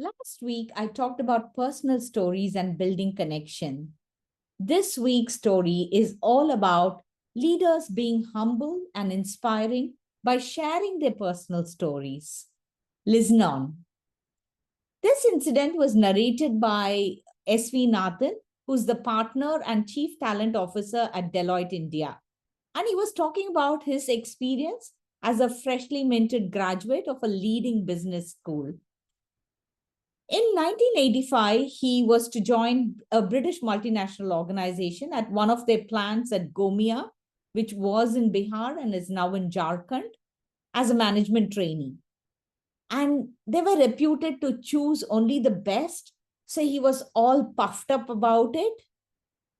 Last week, I talked about personal stories and building connection. This week's story is all about leaders being humble and inspiring by sharing their personal stories. Listen on. This incident was narrated by S.V. Nathan, who's the partner and chief talent officer at Deloitte India. And he was talking about his experience as a freshly minted graduate of a leading business school. In 1985, he was to join a British multinational organization at one of their plants at Gomia, which was in Bihar and is now in Jharkhand, as a management trainee. And they were reputed to choose only the best, so he was all puffed up about it.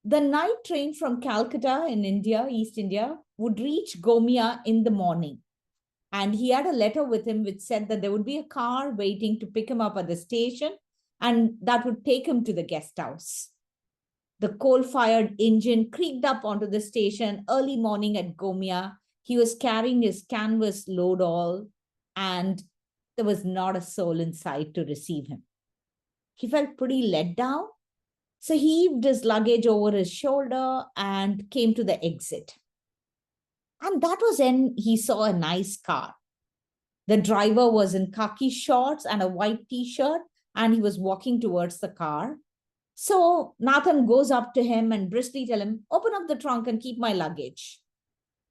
The night train from Calcutta in India, East India, would reach Gomia in the morning. And he had a letter with him which said that there would be a car waiting to pick him up at the station, and that would take him to the guest house. The coal-fired engine creaked up onto the station early morning at Gomia. He was carrying his canvas load all, and there was not a soul in sight to receive him. He felt pretty let down, so he heaved his luggage over his shoulder and came to the exit. And that was when he saw a nice car. The driver was in khaki shorts and a white t-shirt, and he was walking towards the car. So Nathan goes up to him and briskly tells him, "Open up the trunk and keep my luggage."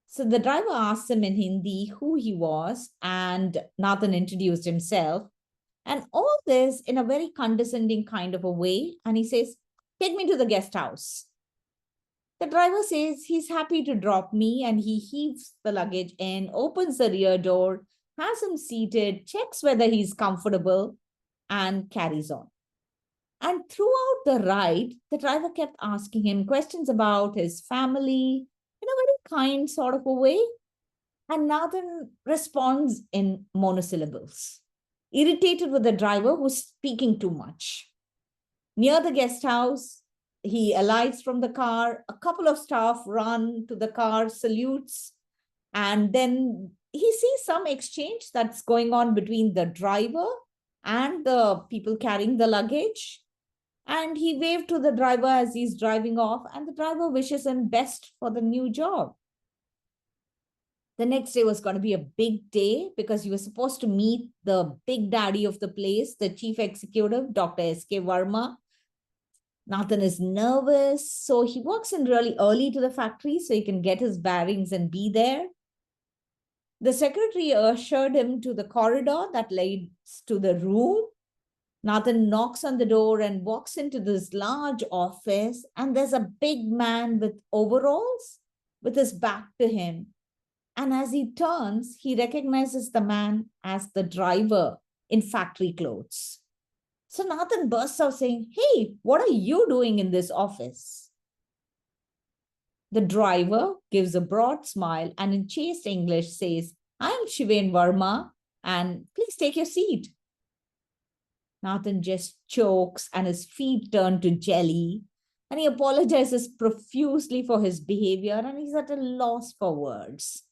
So the driver asks him in Hindi who he was, and Nathan introduced himself. And all this in a very condescending kind of a way. And he says, "Take me to the guest house." The driver says he's happy to drop me, and he heaves the luggage in, opens the rear door, has him seated, checks whether he's comfortable, and carries on. And throughout the ride, the driver kept asking him questions about his family in a very kind sort of a way. And Nathan responds in monosyllables, irritated with the driver who's speaking too much. Near the guest house, he alights from the car. A couple of staff run to the car, salutes, and then he sees some exchange that's going on between the driver and the people carrying the luggage. And he waved to the driver as he's driving off, and the driver wishes him best for the new job. The next day was going to be a big day because he was supposed to meet the big daddy of the place, the chief executive, Dr. S.K. Verma. Nathan is nervous, so he walks in really early to the factory so he can get his bearings and be there. The secretary ushered him to the corridor that leads to the room. Nathan knocks on the door and walks into this large office, and there's a big man with overalls with his back to him. And as he turns, he recognizes the man as the driver in factory clothes. So Nathan bursts out saying, "Hey, what are you doing in this office?" The driver gives a broad smile and in chaste English says, "I'm Shiven Verma, and please take your seat." Nathan just chokes and his feet turn to jelly, and he apologizes profusely for his behavior, and he's at a loss for words.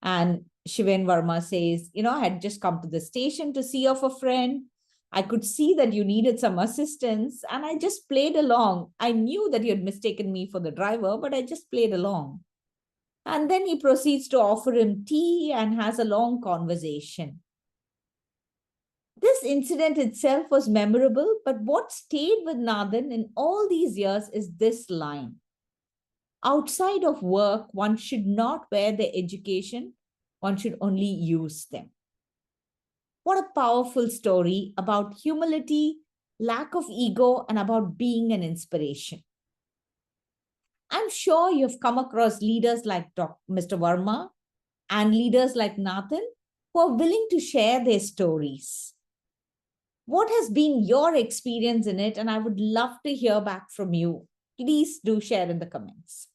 And Shiven Verma says, "I had just come to the station to see off a friend. I could see that you needed some assistance, and I just played along. I knew that you had mistaken me for the driver, but I just played along." And then he proceeds to offer him tea and has a long conversation. This incident itself was memorable, but what stayed with Nathan in all these years is this line: "Outside of work, one should not wear the education, one should only use them." What a powerful story about humility, lack of ego, and about being an inspiration. I'm sure you've come across leaders like Mr. Verma and leaders like Nathan who are willing to share their stories. What has been your experience in it? And I would love to hear back from you. Please do share in the comments.